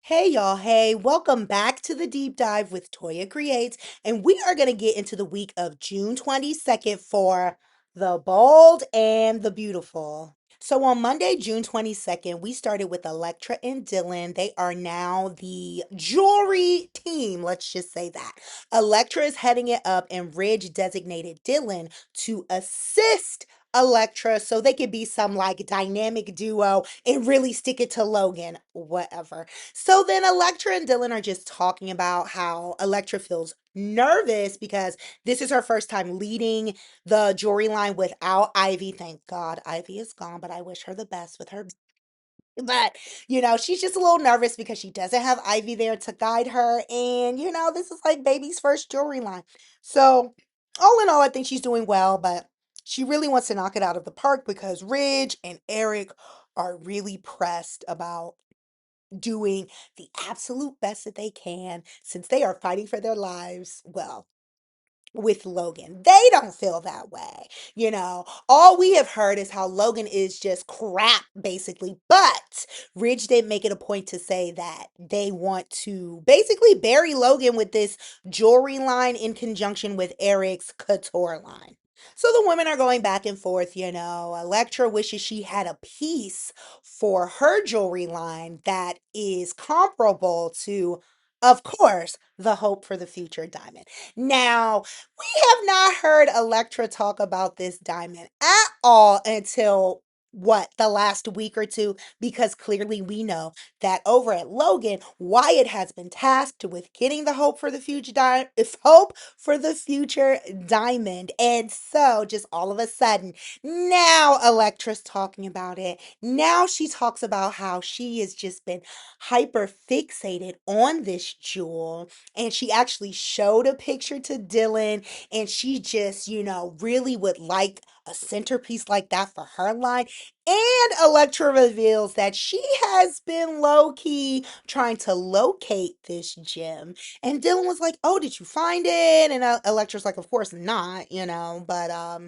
Hey y'all, hey, welcome back to the deep dive with Toya Creates. And we are going to get into the week of June 22nd for the bold and the beautiful. So on Monday, June 22nd, we started with Electra and Dylan. They are now the jewelry team, let's just say that. Electra is heading it up, and Ridge designated Dylan to assist Electra so they could be some like dynamic duo and really stick it to Logan, whatever. So then Electra and Dylan are just talking about how Electra feels nervous because this is her first time leading the jewelry line without Ivy. Thank God Ivy is gone, but I wish her the best with her. But, she's just a little nervous because she doesn't have Ivy there to guide her. And, this is like baby's first jewelry line. So, all in all, I think she's doing well, but she really wants to knock it out of the park because Ridge and Eric are really pressed about doing the absolute best that they can since they are fighting for their lives. Well, with Logan. They don't feel that way. All we have heard is how Logan is just crap, basically. But Ridge did make it a point to say that they want to basically bury Logan with this jewelry line in conjunction with Eric's couture line. So the women are going back and forth. Electra wishes she had a piece for her jewelry line that is comparable to, of course, the Hope for the Future diamond. Now, we have not heard Electra talk about this diamond at all until the last week or two, because clearly we know that over at Logan, Wyatt has been tasked with getting the Hope for the Future diamond. And so just all of a sudden, now Electra's talking about it. Now she talks about how she has just been hyper fixated on this jewel, and she actually showed a picture to Dylan, and she just, really would like a centerpiece like that for her line. And Electra reveals that she has been low key trying to locate this gem. And Dylan was like, "Oh, did you find it?" And Electra's like, "Of course not, but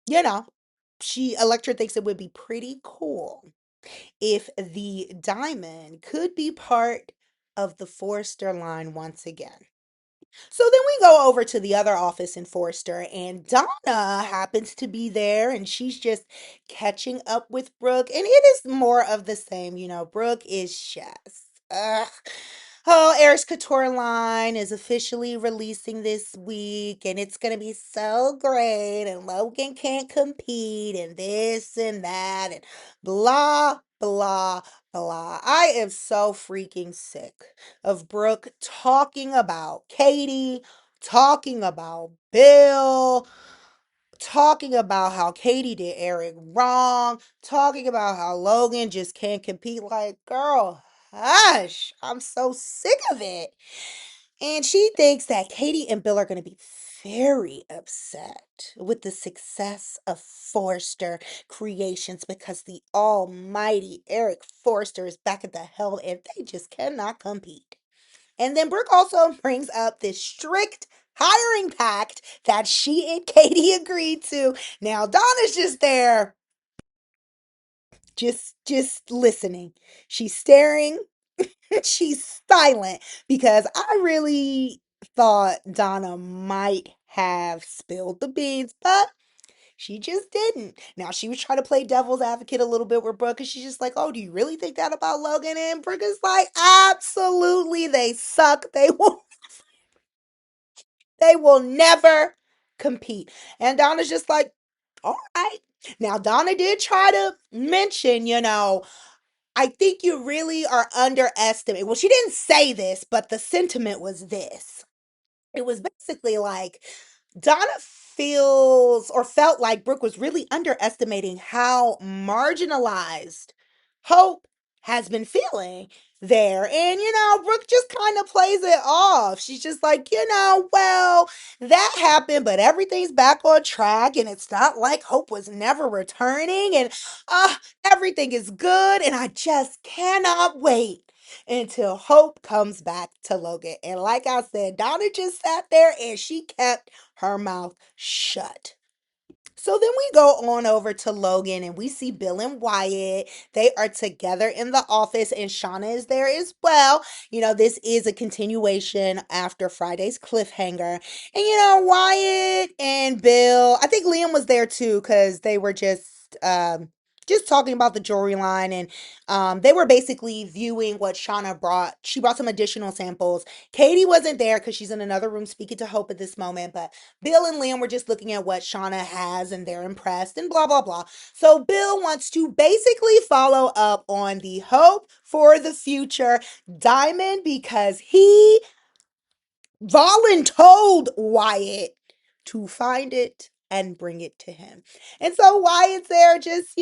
you know, Electra thinks it would be pretty cool if the diamond could be part of the Forrester line once again." So then we go over to the other office in Forrester, and Donna happens to be there, and she's just catching up with Brooke. And it is more of the same. Brooke is just. Ugh. Oh, Eric's Couture line is officially releasing this week, and it's going to be so great. And Logan can't compete, and this and that, and blah, blah, blah. I am so freaking sick of Brooke talking about Katie, talking about Bill, talking about how Katie did Eric wrong, talking about how Logan just can't compete. Like, girl, hush. I'm so sick of it. And she thinks that Katie and Bill are going to be very upset with the success of Forrester Creations because the almighty Eric Forrester is back at the helm and they just cannot compete. And then Brooke also brings up this strict hiring pact that she and Katie agreed to. Now Donna's just there, just listening. She's staring, she's silent because I really thought Donna might have spilled the beans, but she just didn't. Now she was trying to play devil's advocate a little bit with Brooke, and she's just like, "Oh, do you really think that about Logan?" And Brooke is like, "Absolutely, they suck. They will never compete." And Donna's just like, "All right." Now Donna did try to mention, I think you really are underestimating. Well, she didn't say this, but the sentiment was this. It was basically like Donna feels or felt like Brooke was really underestimating how marginalized Hope has been feeling there. And, Brooke just kind of plays it off. She's just like, well, that happened, but everything's back on track. And it's not like Hope was never returning. And everything is good. And I just cannot wait until Hope comes back to Logan. And like I said, Donna just sat there and she kept her mouth shut. So then we go on over to Logan and we see Bill and Wyatt. They are together in the office and Shauna is there as well. This is a continuation after Friday's cliffhanger. And Wyatt and Bill, I think Liam was there too because they were just talking about the jewelry line and they were basically viewing what Shauna brought. She brought some additional samples. Katie wasn't there because she's in another room speaking to Hope at this moment, but Bill and Liam were just looking at what Shauna has and they're impressed and blah, blah, blah. So Bill wants to basically follow up on the Hope for the Future diamond because he voluntold Wyatt to find it and bring it to him. And so Wyatt's there just,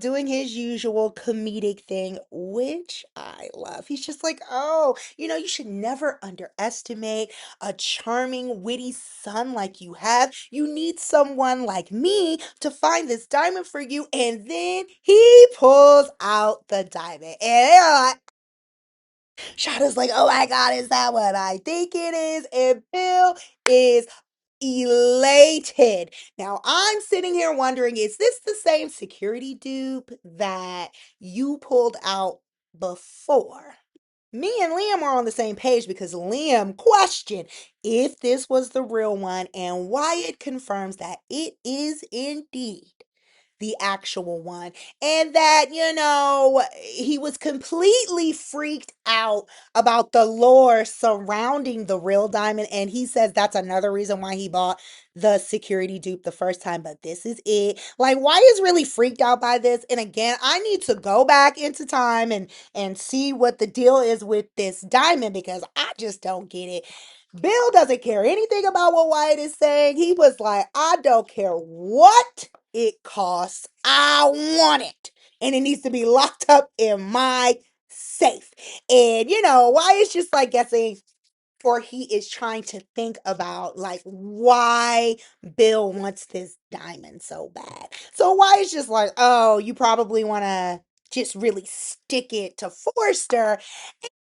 doing his usual comedic thing, which I love. He's just like, oh, you should never underestimate a charming, witty son like you have. You need someone like me to find this diamond for you. And then he pulls out the diamond. And they're like, Shada's like, oh my God, is that what I think it is? And Bill is elated. Now, I'm sitting here wondering, is this the same security dupe that you pulled out before? Me and Liam are on the same page because Liam questioned if this was the real one, and Wyatt confirms that it is indeed the actual one, and that he was completely freaked out about the lore surrounding the real diamond, and he says that's another reason why he bought the security dupe the first time, but this is it. Like, why is really freaked out by this? And again, I need to go back into time and see what the deal is with this diamond because I just don't get it. Bill doesn't care anything about what Wyatt is saying. He was like, I don't care what it costs. I want it. And it needs to be locked up in my safe. And, Wyatt's just like guessing, or he is trying to think about like why Bill wants this diamond so bad. So Wyatt's just like, oh, you probably want to just really stick it to Forster.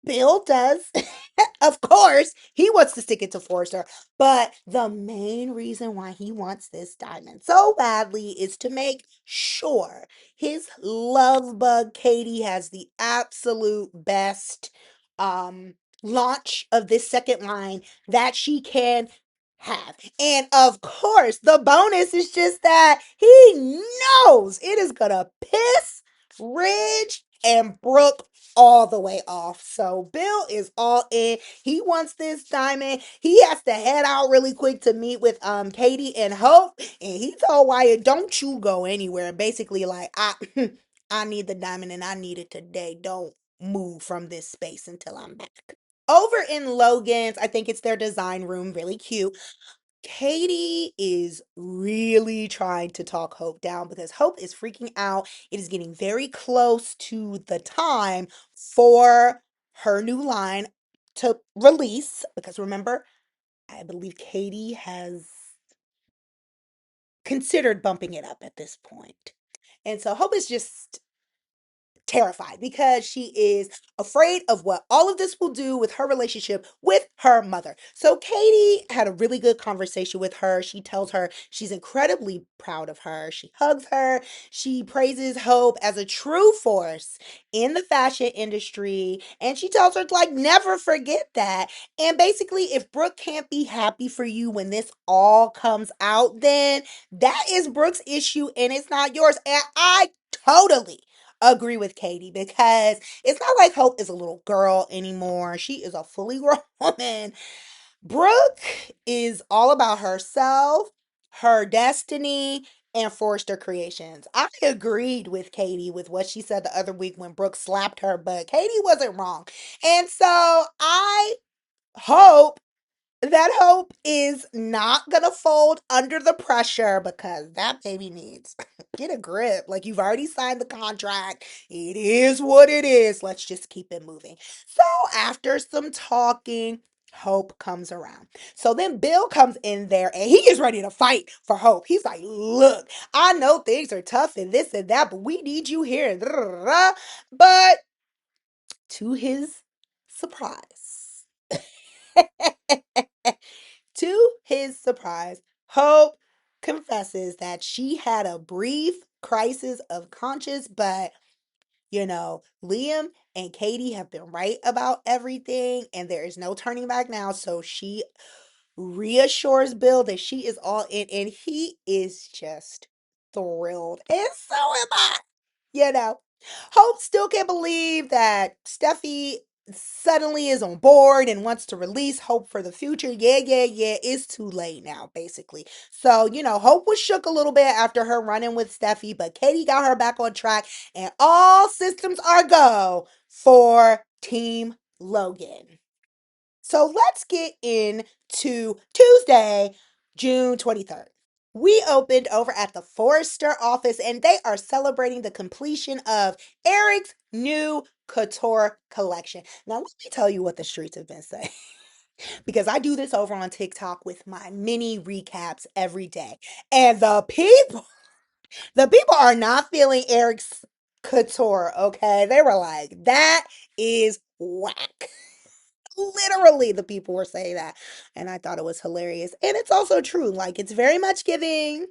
Bill does. Of course, he wants to stick it to Forrester. But the main reason why he wants this diamond so badly is to make sure his love bug Katie has the absolute best um launch of this second line that she can have. And of course, the bonus is just that he knows it is gonna piss Ridge and Brooke all the way off. So Bill is all in. He wants this diamond. He has to head out really quick to meet with Katie and Hope. And he told Wyatt, don't you go anywhere. Basically, like, I I need the diamond and I need it today. Don't move from this space until I'm back. Over in Logan's, I think it's their design room, really cute. Katie is really trying to talk Hope down because Hope is freaking out. It is getting very close to the time for her new line to release. Because remember, I believe Katie has considered bumping it up at this point. And so Hope is just terrified because she is afraid of what all of this will do with her relationship with her mother. So Katie had a really good conversation with her. She tells her she's incredibly proud of her. She hugs her. She praises Hope as a true force in the fashion industry. And she tells her to like never forget that. And basically, if Brooke can't be happy for you when this all comes out, then that is Brooke's issue and it's not yours. And I totally agree with Katie because it's not like Hope is a little girl anymore. She is a fully grown woman. Brooke is all about herself, her destiny, and Forrester Creations. I agreed with Katie with what she said the other week when Brooke slapped her, but Katie wasn't wrong. And so I hope that Hope is not gonna fold under the pressure because that baby needs get a grip. Like, you've already signed the contract. It is what it is. Let's just keep it moving. So after some talking, Hope comes around. So then Bill comes in there and he is ready to fight for Hope. He's like, look, I know things are tough and this and that, but we need you here. But to his surprise, to his surprise, Hope confesses that she had a brief crisis of conscience, but Liam and Katie have been right about everything, and there is no turning back now. So she reassures Bill that she is all in, and he is just thrilled. And so am I. You know, Hope still can't believe that Steffi suddenly is on board and wants to release Hope for the future. Yeah, yeah, yeah. It's too late now, basically. So, Hope was shook a little bit after her run-in with Steffi, but Katie got her back on track, and all systems are go for Team Logan. So let's get into Tuesday, June 23rd. We opened over at the Forrester office and they are celebrating the completion of Eric's new couture collection. Now, let me tell you what the streets have been saying because I do this over on TikTok with my mini recaps every day. And the people are not feeling Eric's couture, okay? They were like, that is whack. Literally, the people were saying that. And I thought it was hilarious. And it's also true. Like, it's very much giving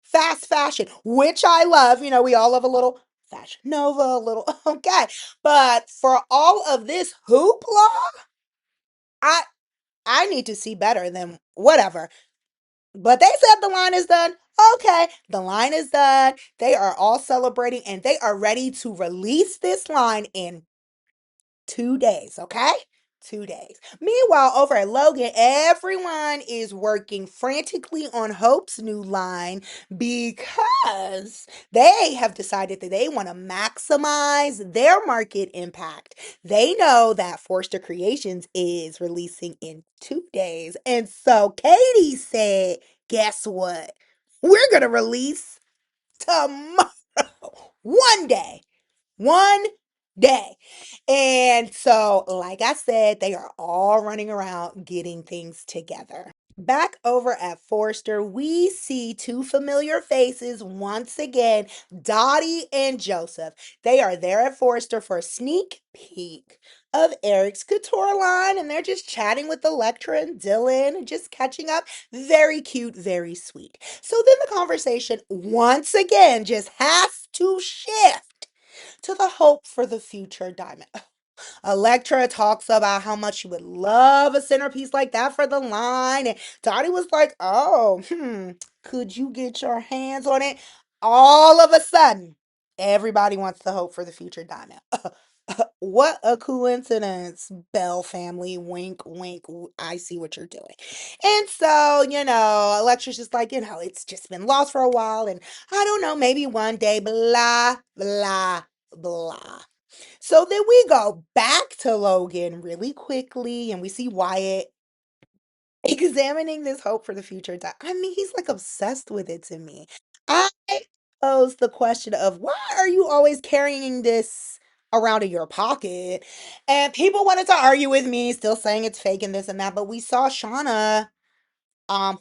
fast fashion, which I love. We all love a little Fashion Nova, a little, okay. But for all of this hoopla, I I need to see better than whatever. But they said the line is done. Okay, the line is done. They are all celebrating and they are ready to release this line in 2 days, okay? 2 days. Meanwhile, over at Logan, everyone is working frantically on Hope's new line because they have decided that they want to maximize their market impact. They know that Forster Creations is releasing in 2 days. And so Katie said, guess what? We're going to release tomorrow. One day. One day. And so, like I said, they are all running around getting things together. Back over at Forster, we see two familiar faces once again, Dottie and Joseph. They are there at Forster for a sneak peek of Eric's couture line, and they're just chatting with Electra and Dylan and just catching up. Very cute, very sweet. So then the conversation once again just has to shift to the hope for the future diamond. Electra talks about how much she would love a centerpiece like that for the line. And Dottie was like, oh, could you get your hands on it? All of a sudden, everybody wants the hope for the future diamond. What a coincidence, Bell family. Wink, wink. I see what you're doing. And so, Electra's just like, it's just been lost for a while. And I don't know, maybe one day, blah, blah, blah. So then we go back to Logan really quickly and we see Wyatt examining this hope for the future. I mean, he's like obsessed with it to me. I pose the question of why are you always carrying this around in your pocket? And people wanted to argue with me, still saying it's fake and this and that, but we saw Shauna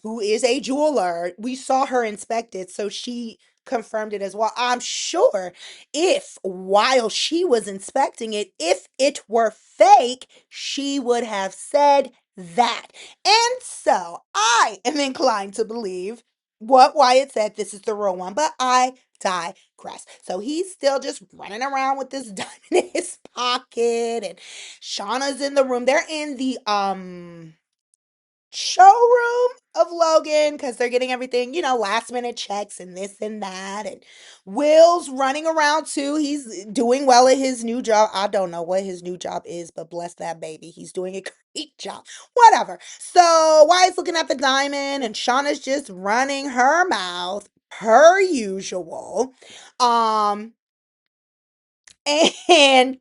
who is a jeweler. We saw her inspect it, so she confirmed it as well. I'm sure if while she was inspecting it, if it were fake, she would have said that. And so I am inclined to believe what Wyatt said, this is the real one, but I digress. So he's still just running around with this diamond in his pocket, and Shauna's in the room. They're in the showroom of Logan because they're getting everything, last minute checks and this and that. And Will's running around too. He's doing well at his new job. I don't know what his new job is, but bless that baby. He's doing a great job. Whatever. So Wyatt's looking at the diamond and Shauna's just running her mouth per usual. Um, and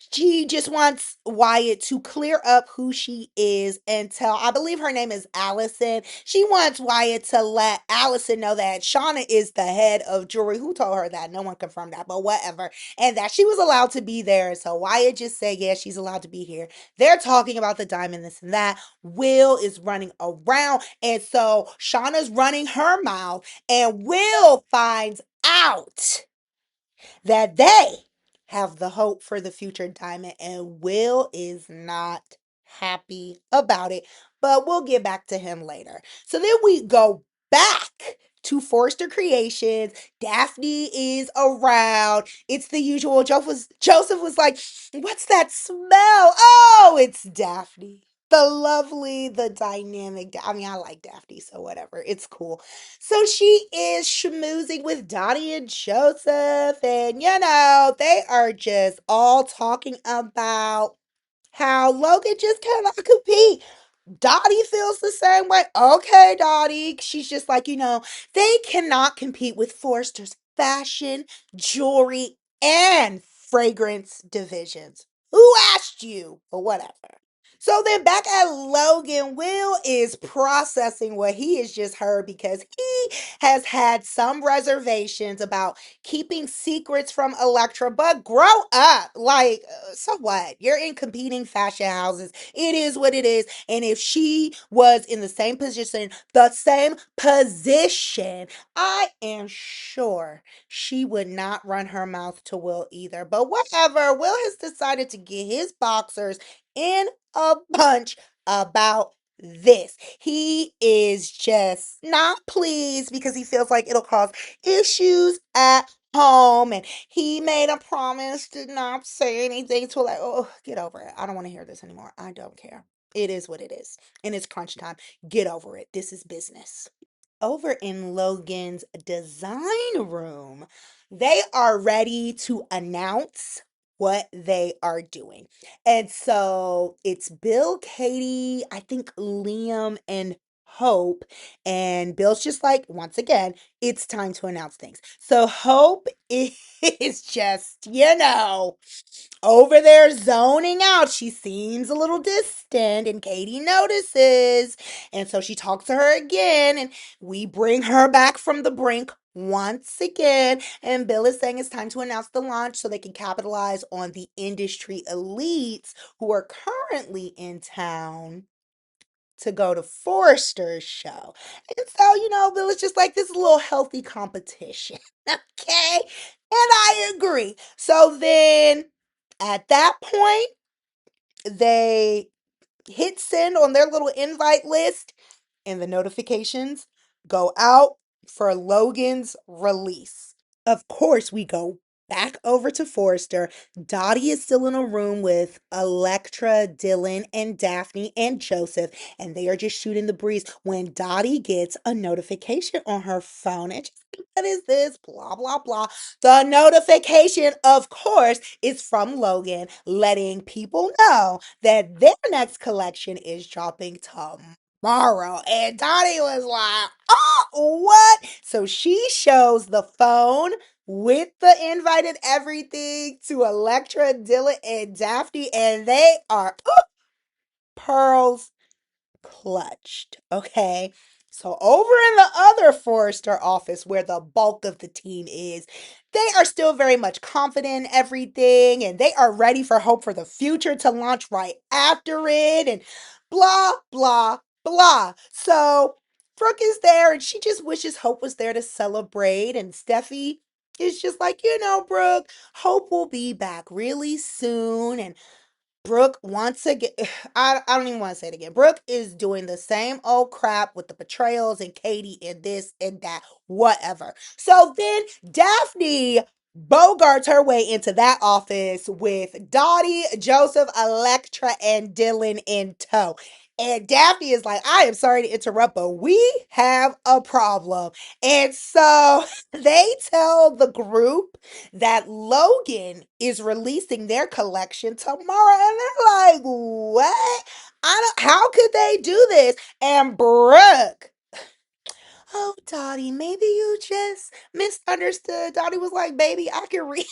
she just wants Wyatt to clear up who she is and tell, I believe her name is Allison. She wants Wyatt to let Allison know that Shauna is the head of jewelry. Who told her that? No one confirmed that, but whatever. And that she was allowed to be there. So Wyatt just said, yeah, she's allowed to be here. They're talking about the diamond, this and that. Will is running around. And so Shauna's running her mouth, and Will finds out that they have the hope for the future diamond, and Will is not happy about it. But we'll get back to him later. So then we go back to Forrester Creations. Daphne is around. It's the usual. Joseph was like, "What's that smell?" Oh, it's Daphne. The lovely, the dynamic. I mean, I like Daphne, so whatever. It's cool. So she is schmoozing with Dottie and Joseph, and they are just all talking about how Logan just cannot compete. Dottie feels the same way. Okay, Dottie. She's just like, they cannot compete with Forrester's fashion, jewelry, and fragrance divisions. Who asked you? Or whatever. So then back at Logan, Will is processing what he has just heard because he has had some reservations about keeping secrets from Electra, but grow up. Like, so what? You're in competing fashion houses. It is what it is. And if she was in the same position, I am sure she would not run her mouth to Will either. But whatever, Will has decided to get his boxers in a bunch about this. He is just not pleased because he feels like it'll cause issues at home, and he made a promise to not say anything to, like, oh, get over it. I don't want to hear this anymore. I don't care. It is what it is. And it's crunch time. Get over it. This is business. Over in Logan's design room, they are ready to announce what they are doing. And so it's Bill, Katie, I think Liam, and Hope. And Bill's just like, once again, it's time to announce things. So Hope is just, over there zoning out. She seems a little distant, and Katie notices. And so she talks to her again, and we bring her back from the brink once again. And Bill is saying it's time to announce the launch so they can capitalize on the industry elites who are currently in town to go to Forrester's show. And so, Bill is just like, this is a little healthy competition. Okay. And I agree. So then at that point, they hit send on their little invite list, and the notifications go out for Logan's release. Of course, we go back over to Forrester. Dottie is still in a room with Electra, Dylan, and Daphne and Joseph, and they are just shooting the breeze when Dottie gets a notification on her phone. And she's like, what is this? Blah, blah, blah. The notification, of course, is from Logan, letting people know that their next collection is dropping tomorrow. And Dottie was like, oh, what? So she shows the phone with the invite and everything to Electra, Dylan, and Daphne, and they are pearls clutched. Okay. So over in the other Forrester office where the bulk of the team is, they are still very much confident in everything, and they are ready for Hope for the Future to launch right after it, and blah, blah, blah. So Brooke is there, and she just wishes Hope was there to celebrate, and Steffi is just like, Brooke, Hope will be back really soon, and Brooke, once again, I don't even want to say it again. Brooke is doing the same old crap with the betrayals and Katie and this and that, whatever. So then Daphne bogarts her way into that office with Dottie, Joseph, Electra, and Dylan in tow. And Daphne is like, I am sorry to interrupt, but we have a problem. And so they tell the group that Logan is releasing their collection tomorrow. And they're like, what? How could they do this? And Brooke, oh, Dottie, maybe you just misunderstood. Dottie was like, baby, I can read.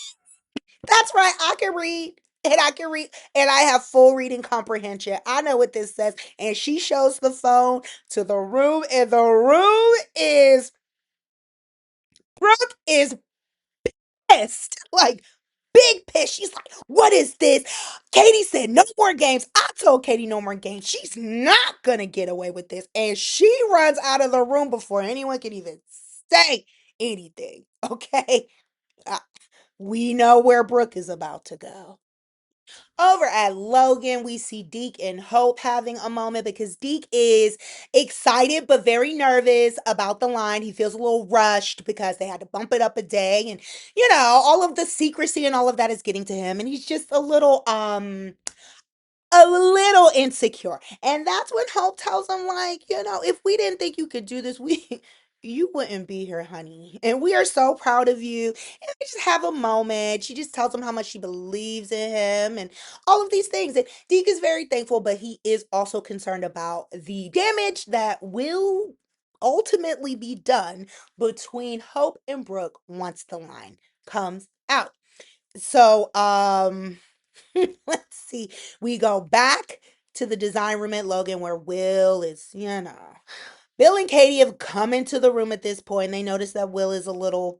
That's right, I can read. And I can read, and I have full reading comprehension. I know what this says. And she shows the phone to the room, and the room is, Brooke is pissed. Like, big piss. She's like, what is this? Katie said no more games. I told Katie no more games. She's not gonna get away with this. And she runs out of the room before anyone can even say anything. Okay. Uh, we know where Brooke is about to go. Over at Logan, we see Deke and Hope having a moment because Deke is excited but very nervous about the line. He feels a little rushed because they had to bump it up a day, and all of the secrecy and all of that is getting to him, and he's just a little insecure. And that's when Hope tells him, like, if we didn't think you could do this, you wouldn't be here, honey. And we are so proud of you. And they just have a moment. She just tells him how much she believes in him and all of these things. And Deke is very thankful, but he is also concerned about the damage that will ultimately be done between Hope and Brooke once the line comes out. So, let's see. We go back to the design room at Logan where Will is, Bill and Katie have come into the room at this point. They notice that Will is a little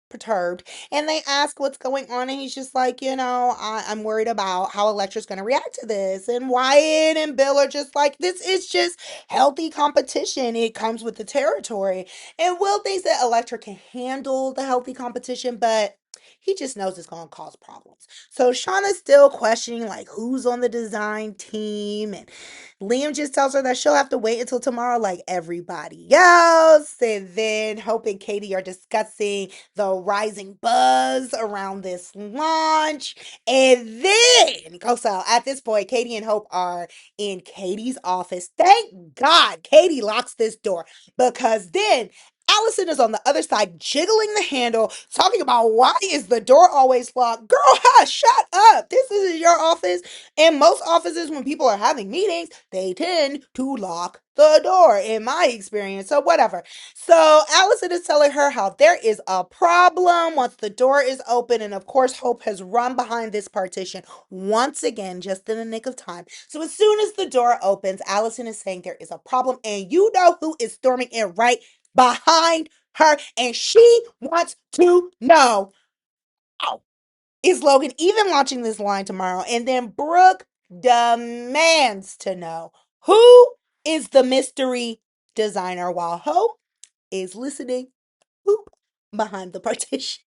perturbed and they ask what's going on. And he's just like, I'm worried about how Electra's going to react to this. And Wyatt and Bill are just like, this is just healthy competition. It comes with the territory. And Will thinks that Electra can handle the healthy competition, but he just knows it's going to cause problems. So Shauna's still questioning, like, who's on the design team. And Liam just tells her that she'll have to wait until tomorrow, like everybody else. And then Hope and Katie are discussing the rising buzz around this launch. And then, so at this point, Katie and Hope are in Katie's office. Thank God Katie locks this door because then Allison is on the other side, jiggling the handle, talking about why is the door always locked? Girl, hush, shut up. This isn't your office. In most offices, when people are having meetings, they tend to lock the door, in my experience. So, whatever. So, Allison is telling her how there is a problem once the door is open. And of course, Hope has run behind this partition once again, just in the nick of time. So, as soon as the door opens, Allison is saying there is a problem. And you know who is storming in right behind her. And she wants to know. Oh, is Logan even launching this line tomorrow? And then Brooke demands to know who is the mystery designer while Hope is listening whoop, behind the partition.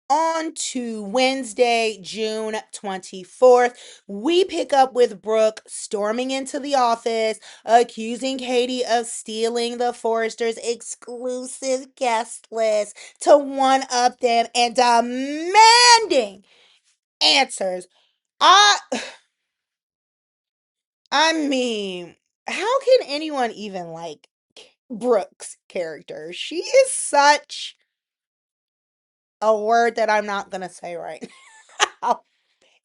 On to Wednesday, June 24th, we pick up with Brooke storming into the office, accusing Katie of stealing the Forrester's exclusive guest list to one up them and demanding answers. I I mean, how can anyone even like Brooke's character? She is such a word that I'm not gonna say right now.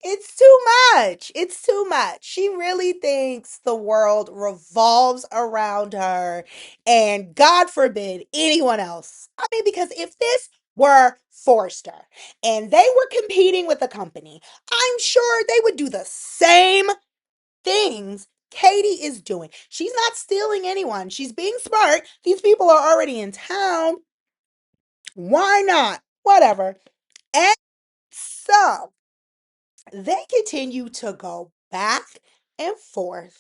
It's too much. It's too much. She really thinks the world revolves around her, and God forbid anyone else. I mean, because if this were Forrester and they were competing with a company, I'm sure they would do the same things Katie is doing. She's not stealing anyone. She's being smart. These people are already in town. Why not? Whatever. And so they continue to go back and forth,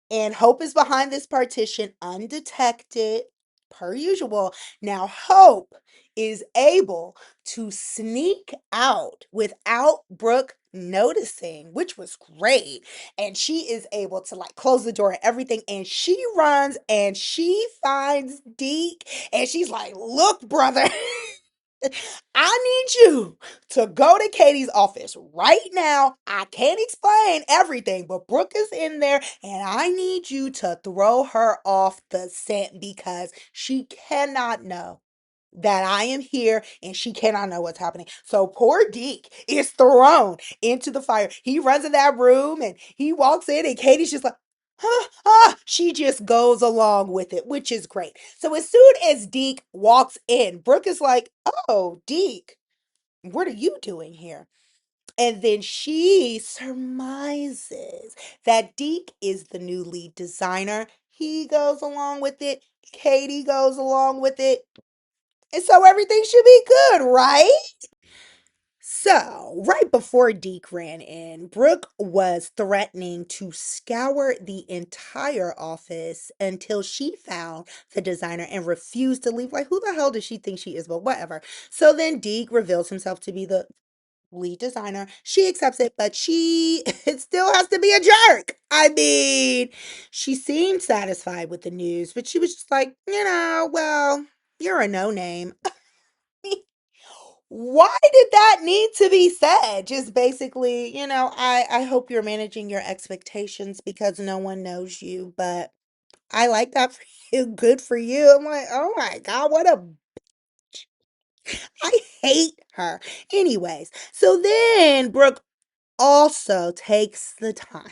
and Hope is behind this partition undetected, per usual. Now, Hope is able to sneak out without Brooke noticing, which was great. And she is able to like close the door and everything. And she runs and she finds Deke. And she's like, look, brother. I need you to go to Katie's office right now. I can't explain everything, but Brooke is in there and I need you to throw her off the scent because she cannot know that I am here and she cannot know what's happening. So poor Deke is thrown into the fire. He runs in that room and he walks in and Katie's just like, she just goes along with it, which is great. So as soon as Deke walks in, Brooke is like, oh, Deke, what are you doing here? And then she surmises that Deke is the new lead designer. He goes along with it. Katie goes along with it. And so everything should be good, right? So, right before Deke ran in, Brooke was threatening to scour the entire office until she found the designer and refused to leave. Like, who the hell does she think she is? But whatever. So then Deke reveals himself to be the lead designer. She accepts it, but she it still has to be a jerk. I mean, she seemed satisfied with the news, but she was just like, well, you're a no name. Why did that need to be said? Just basically, I hope you're managing your expectations because no one knows you, but I like that for you. Good for you. I'm like, oh my God, I hate her. Anyways, so then Brooke also takes the time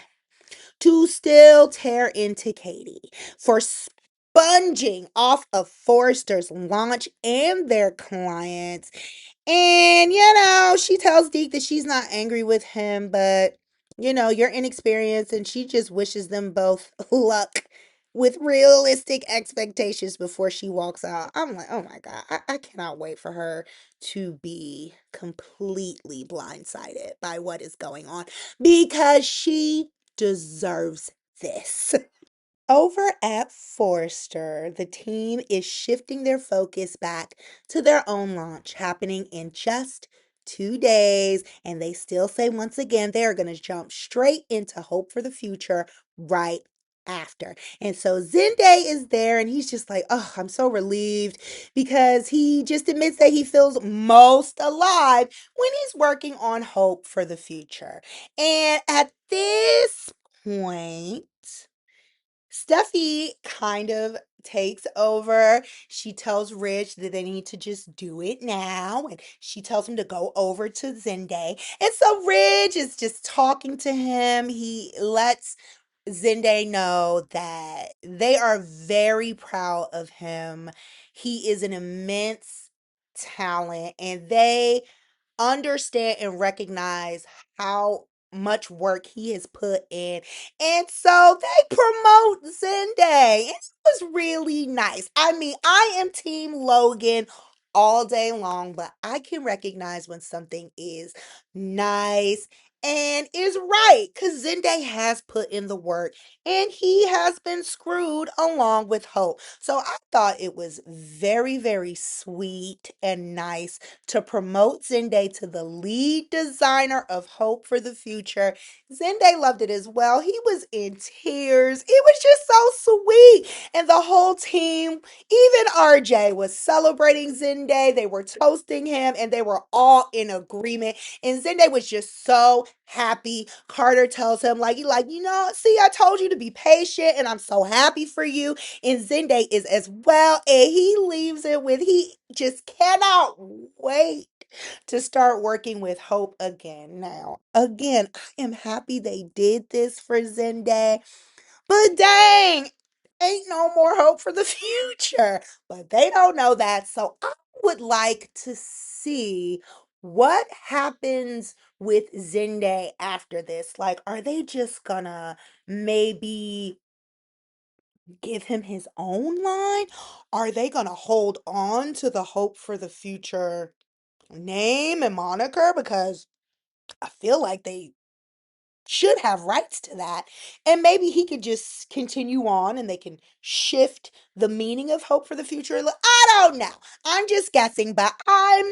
to still tear into Katie for sponging off of Forrester's launch and their clients. And, she tells Deke that she's not angry with him, but, you're inexperienced and she just wishes them both luck with realistic expectations before she walks out. I'm like, oh my God, I cannot wait for her to be completely blindsided by what is going on because she deserves this. Over at Forrester, the team is shifting their focus back to their own launch happening in just 2 days. And they still say once again they are going to jump straight into Hope for the Future right after. And so Zenday is there and he's just like, oh, I'm so relieved because he just admits that he feels most alive when he's working on Hope for the Future. And at this point, Steffi kind of takes over. She tells Rich that they need to just do it now. And she tells him to go over to Zende. And so Rich is just talking to him. He lets Zende know that they are very proud of him. He is an immense talent and they understand and recognize how much work he has put in. And so they promote Zenday. It was really nice. I mean, I am Team Logan all day long, but I can recognize when something is nice and is right because Zenday has put in the work and he has been screwed along with Hope. So I thought it was very, very sweet and nice to promote Zenday to the lead designer of Hope for the Future. Zenday loved it as well. He was in tears. It was just so sweet. And the whole team, even RJ, was celebrating Zenday. They were toasting him and they were all in agreement. And Zenday was just so happy. Carter tells him, see, I told you to be patient and I'm so happy for you. And Zenday is as well. And he leaves it with, he just cannot wait to start working with Hope again. Now, again, I am happy they did this for Zenday, but dang, ain't no more hope for the future. But they don't know that. So I would like to see what happens with Zenday after this. Like, are they just gonna maybe give him his own line? Are they gonna hold on to the Hope for the Future name and moniker? Because I feel like they should have rights to that. And maybe he could just continue on and they can shift the meaning of Hope for the Future. I don't know. I'm just guessing, but I'm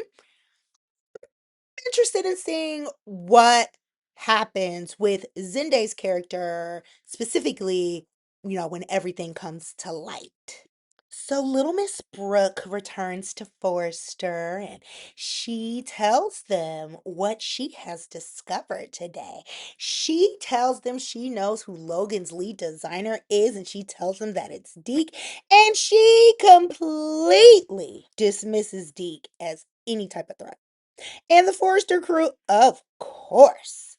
interested in seeing what happens with Zenday's character, specifically, when everything comes to light. So little Miss Brooke returns to Forrester and she tells them what she has discovered today. She tells them she knows who Logan's lead designer is and she tells them that it's Deke and she completely dismisses Deke as any type of threat. And the Forrester crew, of course,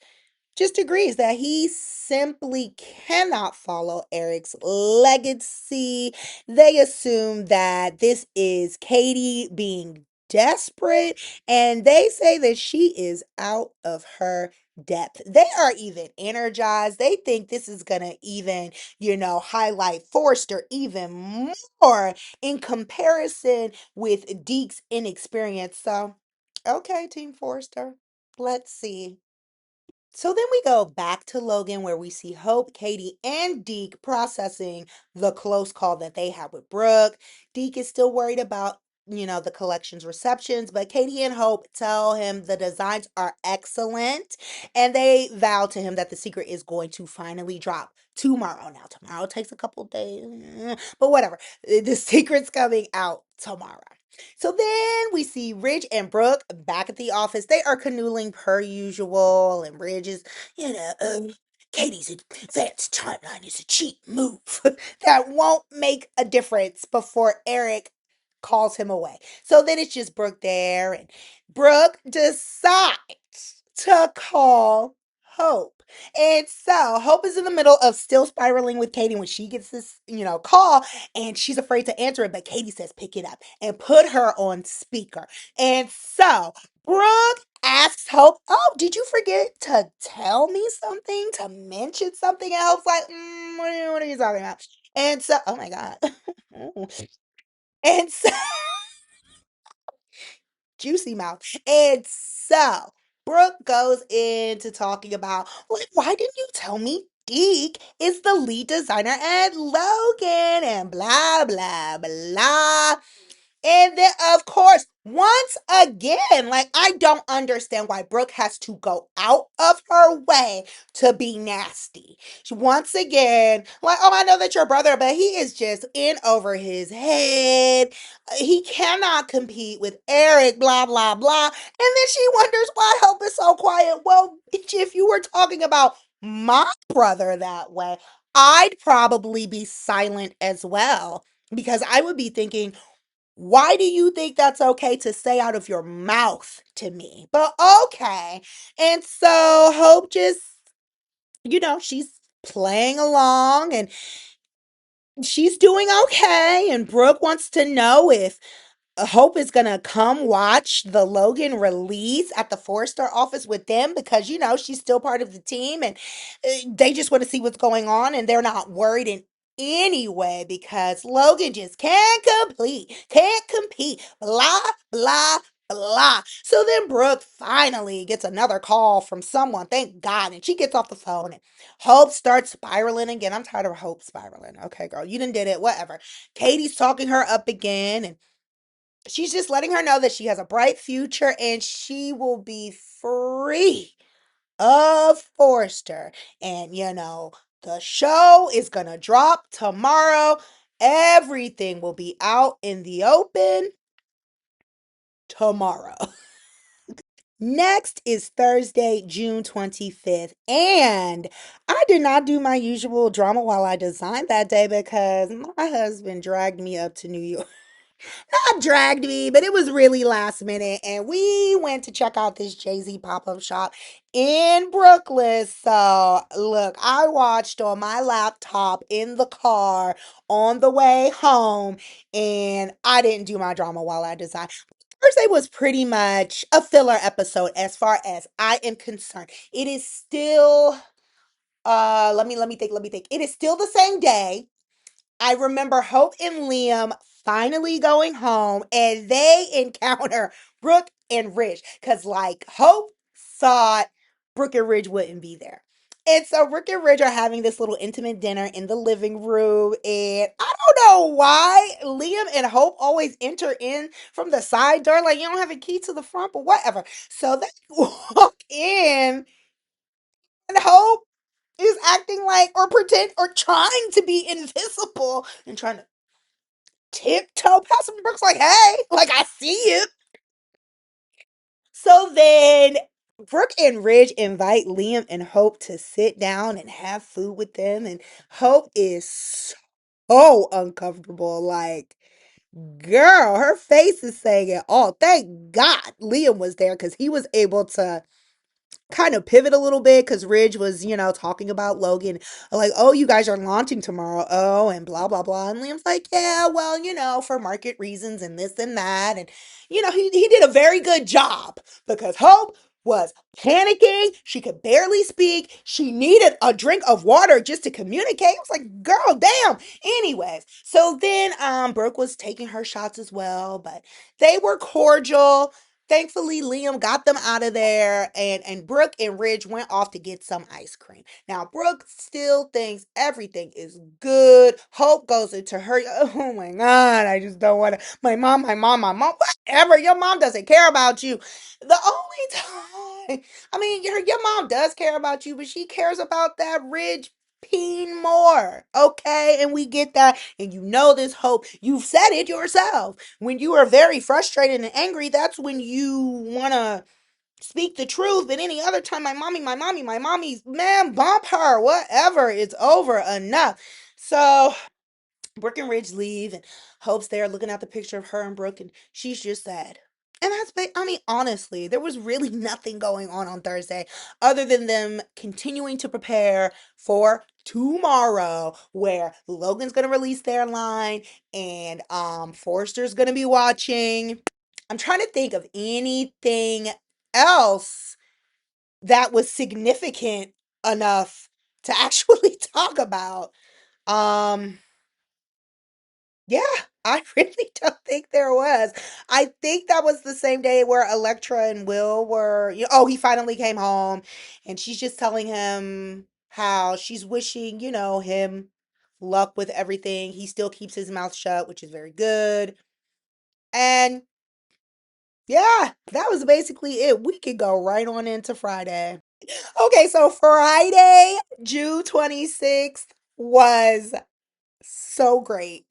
just agrees that he simply cannot follow Eric's legacy. They assume that this is Katie being desperate, and they say that she is out of her depth. They are even energized. They think this is going to even, highlight Forrester even more in comparison with Deke's inexperience. So, okay, Team Forrester, let's see. So then we go back to Logan where we see Hope, Katie, and Deke processing the close call that they had with Brooke. Deke is still worried about the collection's receptions, but Katie and Hope tell him the designs are excellent and they vow to him that the secret is going to finally drop tomorrow. Now, tomorrow takes a couple days, but whatever. The secret's coming out tomorrow. So then we see Ridge and Brooke back at the office. They are canoodling per usual, and Ridge is, Katie's advanced timeline is a cheap move that won't make a difference before Eric calls him away. So then it's just Brooke there, and Brooke decides to call Hope. And so Hope is in the middle of still spiraling with Katie when she gets this, call, and she's afraid to answer it. But Katie says, pick it up and put her on speaker. And so Brooke asks Hope, oh, did you forget to tell me something, to mention something else? Like, what are you talking about? And so, oh my God. And so, juicy mouth. And so, Brooke goes into talking about, like, why didn't you tell me Deke is the lead designer at Logan and blah, blah, blah. And then, of course, once again, like, I don't understand why Brooke has to go out of her way to be nasty. Once again, like, oh, I know that your brother, but he is just in over his head. He cannot compete with Eric, blah, blah, blah. And then she wonders why Hope is so quiet. Well, bitch, if you were talking about my brother that way, I'd probably be silent as well because I would be thinking, why do you think that's okay to say out of your mouth to me? But okay. And so Hope just, she's playing along and she's doing okay. And Brooke wants to know if Hope is gonna come watch the Logan release at the four-star office with them because she's still part of the team and they just want to see what's going on and they're not worried in any way because Logan just can't compete, blah blah blah. So then Brooke finally gets another call from someone, thank God, and she gets off the phone and Hope starts spiraling again. I'm tired of Hope spiraling. Okay, girl, you done did it, whatever. Katie's talking her up again and she's just letting her know that she has a bright future and she will be free of Forrester. And the show is gonna drop tomorrow. Everything will be out in the open tomorrow. Next is Thursday, June 25th. And I did not do my usual drama while I designed that day because my husband dragged me up to New York. Not dragged me, but it was really last minute. And we went to check out this Jay-Z pop-up shop in Brooklyn. So look, I watched on my laptop in the car on the way home, and I didn't do my drama while I designed. Thursday was pretty much a filler episode as far as I am concerned. It is still let me think. It is still the same day. I remember Hope and Liam finally going home and they encounter Brooke and Ridge because, like, Hope thought Brooke and Ridge wouldn't be there. And so Brooke and Ridge are having this little intimate dinner in the living room. And I don't know why Liam and Hope always enter in from the side door. Like, you don't have a key to the front, but whatever. So they walk in and Hope is acting like or pretend or trying to be invisible and trying to tiptoe past him. Brooke's like, hey, like I see you. So then Brooke and Ridge invite Liam and Hope to sit down and have food with them. And Hope is so uncomfortable. Like, girl, her face is saying it all. Thank God Liam was there because he was able to kind of pivot a little bit because Ridge was, talking about Logan, like, oh, you guys are launching tomorrow. Oh, and blah, blah, blah. And Liam's like, yeah, well, for market reasons and this and that. And, he did a very good job because Hope was panicking. She could barely speak. She needed a drink of water just to communicate. I was like, girl, damn. Anyways, so then Brooke was taking her shots as well, but they were cordial. Thankfully, Liam got them out of there, and Brooke and Ridge went off to get some ice cream. Now, Brooke still thinks everything is good. Hope goes into her. Oh my God, I just don't want to. My mom, whatever. Your mom doesn't care about you. The only time, I mean, your mom does care about you, but she cares about that Ridge peen more. Okay, and we get that, and you know this, Hope. You've said it yourself. When you are very frustrated and angry, that's when you want to speak the truth. But any other time, my mommy, man, bump her, whatever. It's over, enough. So Brooke and Ridge leave, and Hope's there looking at the picture of her and Brooke, and she's just sad. And I mean, honestly, there was really nothing going on Thursday other than them continuing to prepare for tomorrow, where Logan's going to release their line and Forrester's going to be watching. I'm trying to think of anything else that was significant enough to actually talk about. Um, yeah, I really don't think there was. I think that was the same day where Electra and Will were, oh, he finally came home and she's just telling him how she's wishing, him luck with everything. He still keeps his mouth shut, which is very good. And yeah, that was basically it. We could go right on into Friday. Okay, so Friday, June 26th was so great.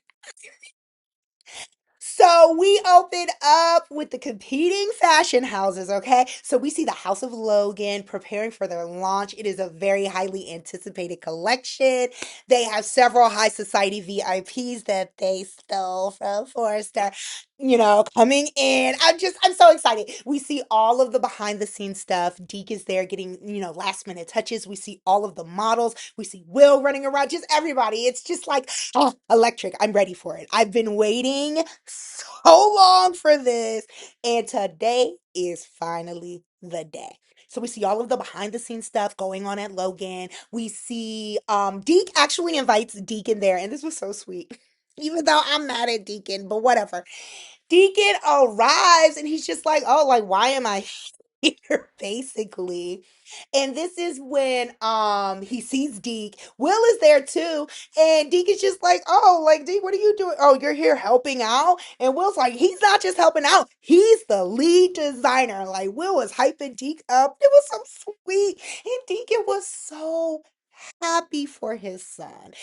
So we open up with the competing fashion houses, okay? So we see the House of Logan preparing for their launch. It is a very highly anticipated collection. They have several high society VIPs that they stole from Forrester, coming in. I'm so excited. We see all of the behind the scenes stuff. Deke is there getting, last minute touches. We see all of the models. We see Will running around, just everybody. It's just like, oh, electric. I'm ready for it. I've been waiting so long for this, and today is finally the day. So we see all of the behind the scenes stuff going on at Logan. We see Deke actually invites Deacon there, and this was so sweet. Even though I'm mad at Deacon, but whatever. Deacon arrives and he's just like, oh, like, why am I here, basically? And this is when he sees Deke. Will is there too. And Deke is just like, oh, like, Deke, what are you doing? Oh, you're here helping out? And Will's like, he's not just helping out, he's the lead designer. Like, Will was hyping Deke up. It was so sweet. And Deacon was so happy for his son,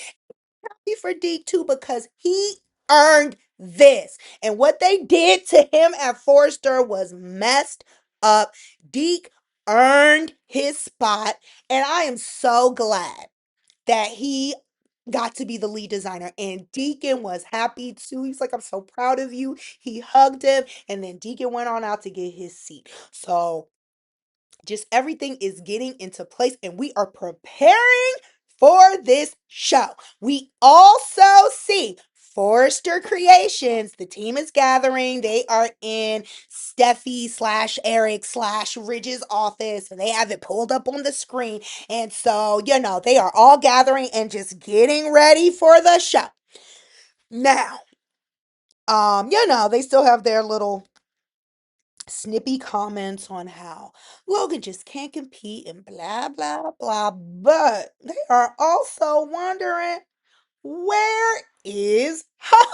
for Deke too, because he earned this. And what they did to him at Forrester was messed up. Deke earned his spot, and I am so glad that he got to be the lead designer. And Deacon was happy too. He's like, I'm so proud of you. He hugged him, and then Deacon went on out to get his seat. So just everything is getting into place, and we are preparing for this show. We also see Forrester Creations. The team is gathering. They are in Steffi slash Eric slash Ridge's office, and they have it pulled up on the screen. And so, they are all gathering and just getting ready for the show. Now, they still have their little snippy comments on how Logan just can't compete and blah, blah, blah. But they are also wondering, where is Hope?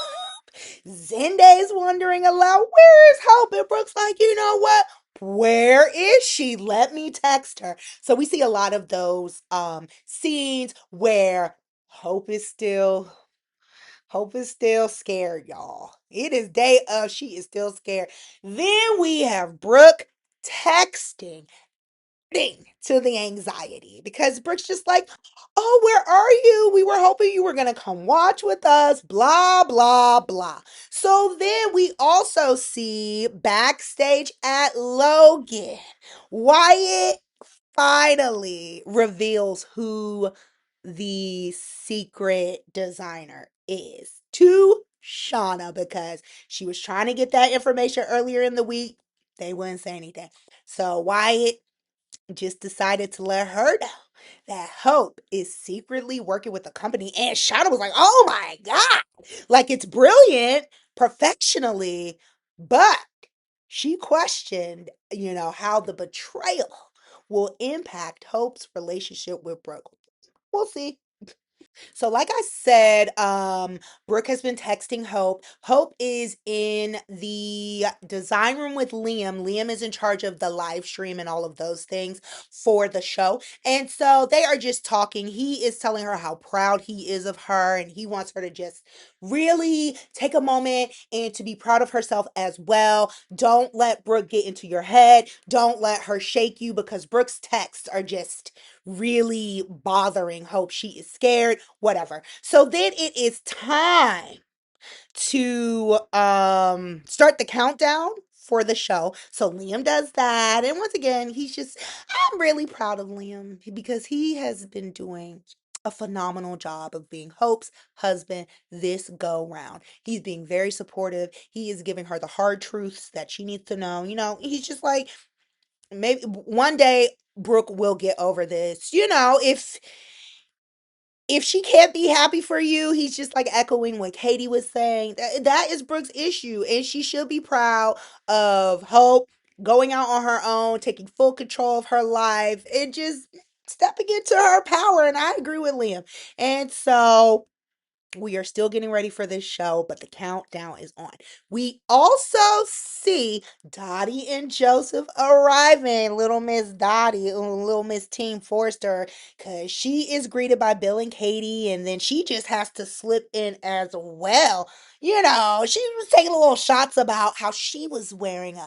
Zenday's wondering aloud, where is Hope? And Brooke's like, you know what? Where is she? Let me text her. So we see a lot of those scenes where Hope is still scared, y'all. It is day of. She is still scared. Then we have Brooke texting to the anxiety because Brooke's just like, oh, where are you? We were hoping you were going to come watch with us, blah, blah, blah. So then we also see backstage at Logan, Wyatt finally reveals who the secret designer is to Shauna because she was trying to get that information earlier in the week. They wouldn't say anything. So Wyatt just decided to let her know that Hope is secretly working with the company. And Shauna was like, oh my God, like it's brilliant, perfectionally, but she questioned, how the betrayal will impact Hope's relationship with Brooke. We'll see. So, like I said, Brooke has been texting Hope. Hope is in the design room with Liam. Liam is in charge of the live stream and all of those things for the show. And so they are just talking. He is telling her how proud he is of her, and he wants her to just really take a moment and to be proud of herself as well. Don't let Brooke get into your head. Don't let her shake you, because Brooke's texts are just really bothering Hope. She is scared, whatever. So then it is time to start the countdown for the show. So Liam does that. And once again, I'm really proud of Liam because he has been doing a phenomenal job of being Hope's husband this go round. He's being very supportive. He is giving her the hard truths that she needs to know. He's just like, maybe one day Brooke will get over this. If she can't be happy for you, he's just like echoing what Katie was saying. That is Brooke's issue, and she should be proud of Hope going out on her own, taking full control of her life, and just stepping into her power. And I agree with Liam. And so we are still getting ready for this show, but the countdown is on. We also see Dottie and Joseph arriving. Little Miss Dottie, little Miss Team Forster, because she is greeted by Bill and Katie, and then she just has to slip in as well. She was taking little shots about how she was wearing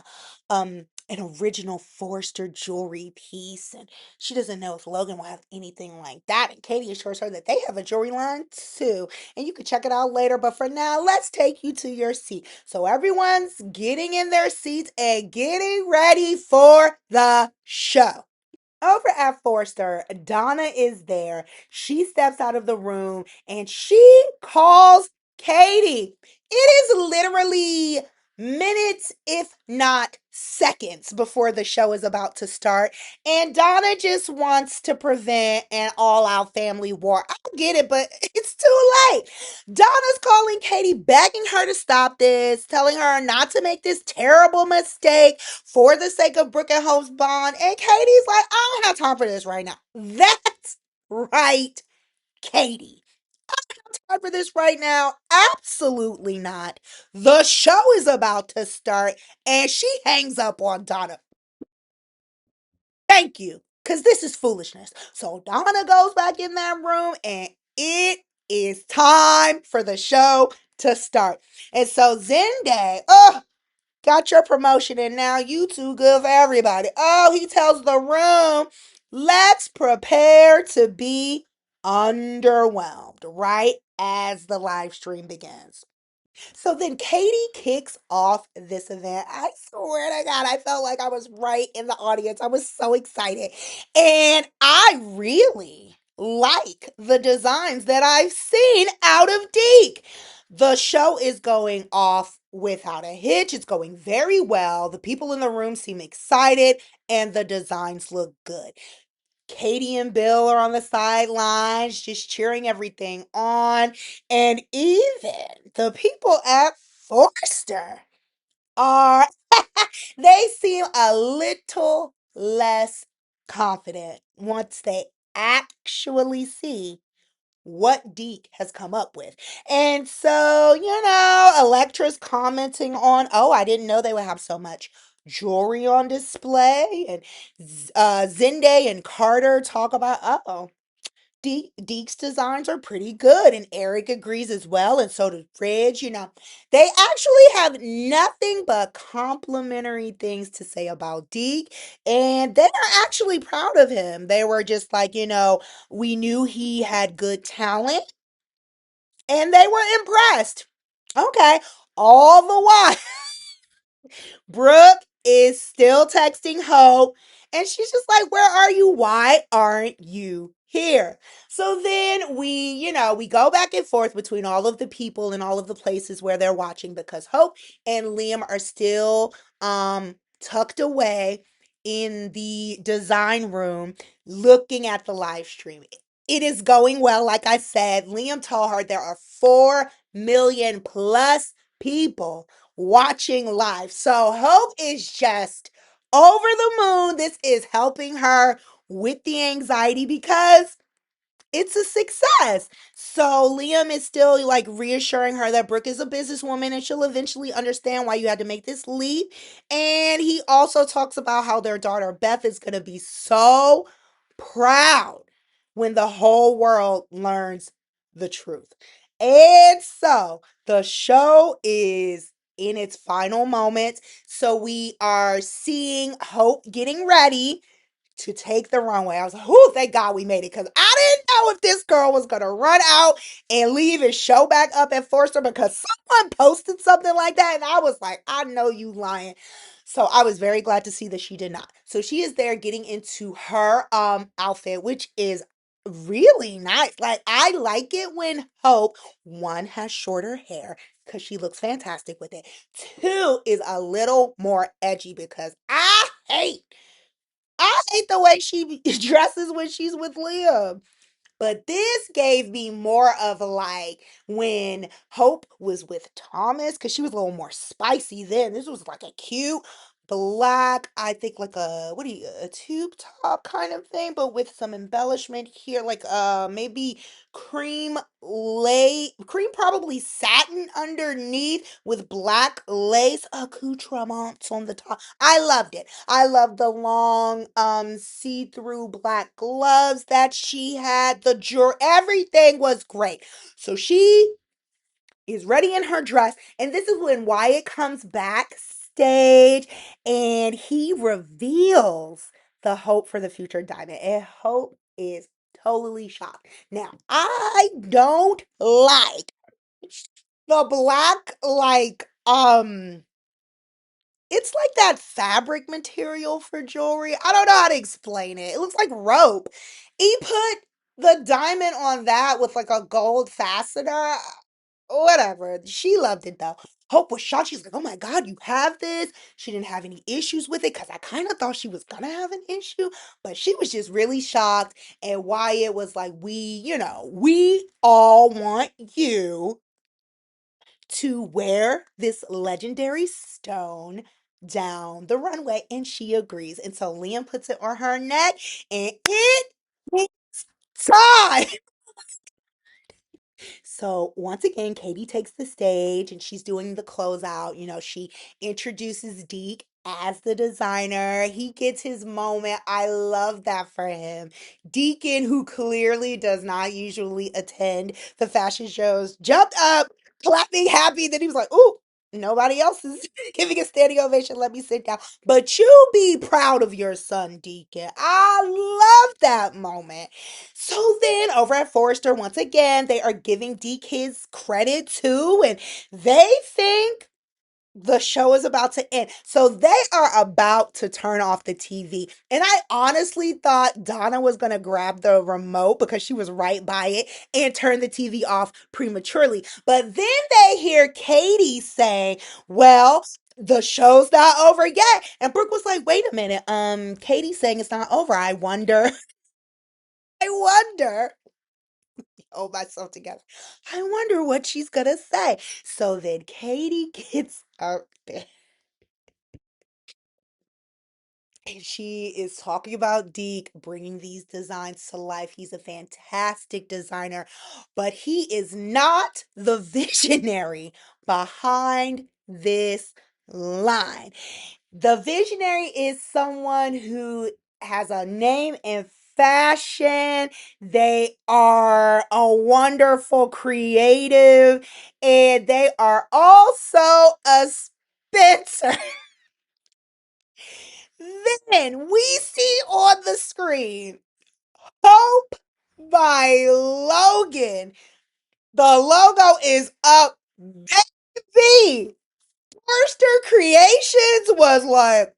an original Forster jewelry piece, and she doesn't know if Logan will have anything like that. And Katie assures her that they have a jewelry line too, and you can check it out later. But for now, let's take you to your seat. So everyone's getting in their seats and getting ready for the show. Over at Forster, Donna is there. She steps out of the room and she calls Katie. It is literally minutes, if not seconds, before the show is about to start. And Donna just wants to prevent an all out family war. I get it, but it's too late. Donna's calling Katie, begging her to stop this, telling her not to make this terrible mistake for the sake of Brooke and Hope's bond. And Katie's like, I don't have time for this right now. That's right, Katie. Time for this right now? Absolutely not. The show is about to start, and she hangs up on Donna. Thank you, because this is foolishness. So Donna goes back in that room, and it is time for the show to start. And so Zenday, got your promotion, and now you too good for everybody. Oh, he tells the room, let's prepare to be underwhelmed right as the live stream begins. So then Katie kicks off this event. I swear to God, I felt like I was right in the audience. I was so excited. And I really like the designs that I've seen out of Deke. The show is going off without a hitch. It's going very well. The people in the room seem excited, and the designs look good. Katie and Bill are on the sidelines, just cheering everything on. And even the people at Forster are, they seem a little less confident once they actually see what Deke has come up with. And so, Electra's commenting on, oh, I didn't know they would have so much jewelry on display. And Zende and Carter talk about, Deke's designs are pretty good, and Eric agrees as well, and so does Ridge. They actually have nothing but complimentary things to say about Deke, and they are actually proud of him. They were just like, we knew he had good talent, and they were impressed. Okay, all the while, Brooke is still texting Hope, and she's just like, where are you? Why aren't you here? So then we go back and forth between all of the people and all of the places where they're watching, because Hope and Liam are still tucked away in the design room looking at the live stream. It is going well. Like I said, Liam told her there are 4 million plus people watching live. So Hope is just over the moon. This is helping her with the anxiety because it's a success. So Liam is still like reassuring her that Brooke is a businesswoman and she'll eventually understand why you had to make this leap. And he also talks about how their daughter Beth is going to be so proud when the whole world learns the truth. And so the show is in its final moments. So we are seeing Hope getting ready to take the runway. I was like, oh, thank God we made it. Because I didn't know if this girl was going to run out and leave and show back up at Forster because someone posted something like that. And I was like, I know you lying. So I was very glad to see that she did not. So she is there getting into her outfit, which is really nice. Like I like it when Hope, one, has shorter hair because she looks fantastic with it. Two is a little more edgy because I hate the way she dresses when she's with Liam. But this gave me more of like when Hope was with Thomas, because she was a little more spicy then. This was like a cute black, I think like a tube top kind of thing, but with some embellishment here, like maybe cream probably satin underneath with black lace accoutrements on the top. I loved it. I love the long see-through black gloves that she had. The jewelry, everything was great. So she is ready in her dress, and this is when Wyatt comes backstage and he reveals the Hope for the Future diamond. And Hope is totally shocked. Now, I don't like the black it's like that fabric material for jewelry. I don't know how to explain it. It looks like rope. He put the diamond on that with like a gold fastener. Whatever. She loved it though. Hope was shocked. She's like, oh my God, you have this. She didn't have any issues with it because I kind of thought she was going to have an issue, but she was just really shocked. And Wyatt was like, we all want you to wear this legendary stone down the runway, and she agrees. And so Liam puts it on her neck, and it's time. So once again, Katie takes the stage and she's doing the closeout. She introduces Deke as the designer. He gets his moment. I love that for him. Deacon, who clearly does not usually attend the fashion shows, jumped up, clapping happy. Then he was like, ooh, nobody else is giving a standing ovation. Let me sit down. But you be proud of your son, Deacon. I love that moment. So then over at Forrester, once again, they are giving Deke his credit too, and they think the show is about to end. So they are about to turn off the TV. And I honestly thought Donna was going to grab the remote because she was right by it and turn the TV off prematurely. But then they hear Katie say, well, the show's not over yet. And Brooke was like, wait a minute. Katie's saying it's not over. I wonder. I wonder. Hold myself together. I wonder what she's gonna say. So then Katie gets up there and she is talking about Deke bringing these designs to life. He's a fantastic designer, but he is not the visionary behind this line. The visionary is someone who has a name in fashion. They are a wonderful creative, and they are also a Spencer. Then we see on the screen Hope by Logan. The logo is up, baby. Firster Creations was like,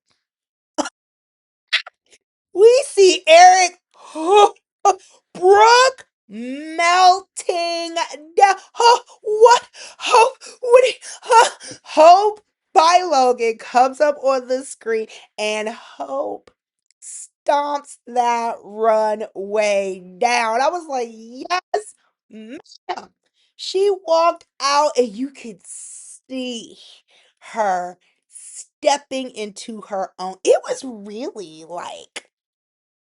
we see Eric Brooke melting down. What? Hope by Logan comes up on the screen, and Hope stomps that runway down. I was like, yes, ma'am. She walked out, and you could see her stepping into her own. It was really like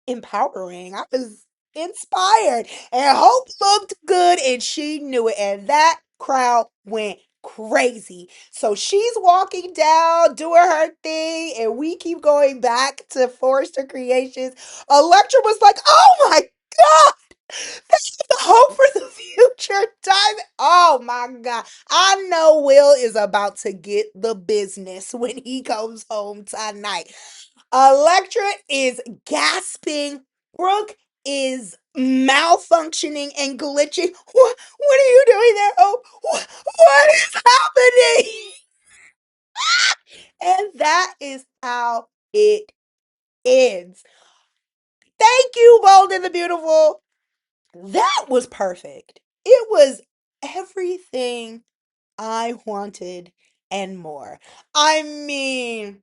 empowering. I was inspired. And Hope looked good and she knew it. And that crowd went crazy. So she's walking down, doing her thing, and we keep going back to Forrester Creations. Electra was like, oh my God, that's the hope for the future time. Oh my God. I know Will is about to get the business when he comes home tonight. Electra is gasping. Brooke is malfunctioning and glitching. What are you doing there? Oh, what is happening? And that is how it ends. Thank you, Bold and the Beautiful. That was perfect. It was everything I wanted and more. I mean,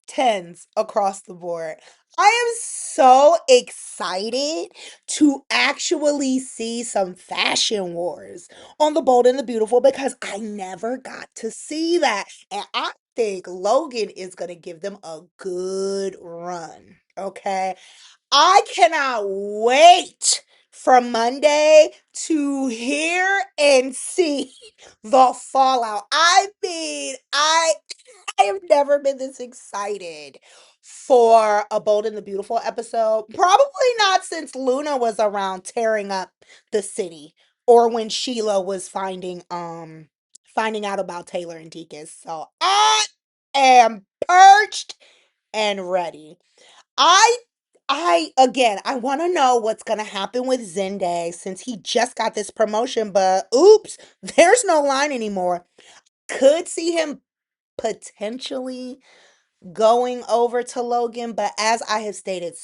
tens across the board. I am so excited to actually see some fashion wars on The Bold and the Beautiful because I never got to see that. And I think Logan is going to give them a good run. Okay. I cannot wait for Monday to hear and see the fallout. I mean, I have never been this excited for a Bold and the Beautiful episode. Probably not since Luna was around tearing up the city or when Sheila was finding out about Taylor and Deacon. So I am perched and ready. I I want to know what's going to happen with Zenday since he just got this promotion, but oops, there's no line anymore. Could see him potentially going over to Logan, but as I have stated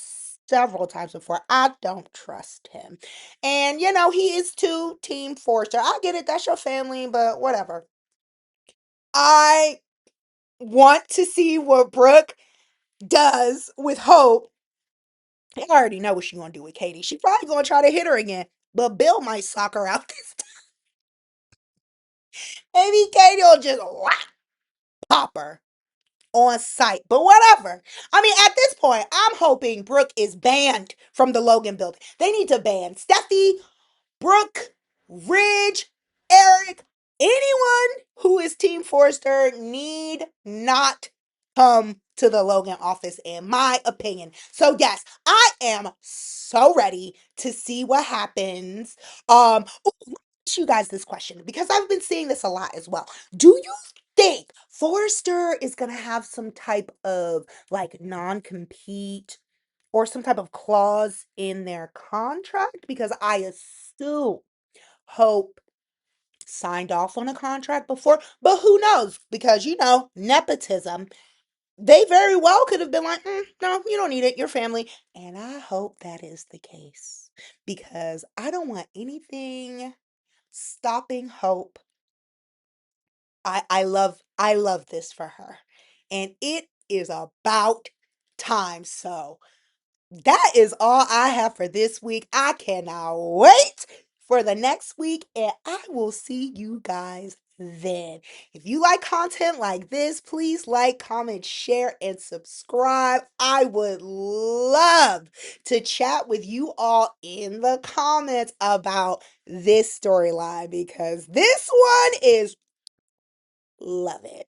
several times before, I don't trust him. And he is too Team Forster. I get it, that's your family, but whatever. I want to see what Brooke does with Hope. I already know what she's gonna do with Katie. She probably gonna try to hit her again, but Bill might sock her out this time. Maybe Katie will just whack, pop her on sight, but whatever. I mean, at this point, I'm hoping Brooke is banned from the Logan building. They need to ban Steffi, Brooke, Ridge, Eric, anyone who is Team Forrester need not come to the Logan office, in my opinion. So yes, I am so ready to see what happens. Let me ask you guys this question because I've been seeing this a lot as well. Do you think Forrester is gonna have some type of like non-compete or some type of clause in their contract? Because I assume Hope signed off on a contract before, but who knows? Because nepotism. They very well could have been like, no, you don't need it. Your family. And I hope that is the case because I don't want anything stopping Hope. I love this for her. And it is about time. So that is all I have for this week. I cannot wait for the next week, and I will see you guys then. If you like content like this, please like, comment, share, and subscribe. I would love to chat with you all in the comments about this storyline because this one is love it.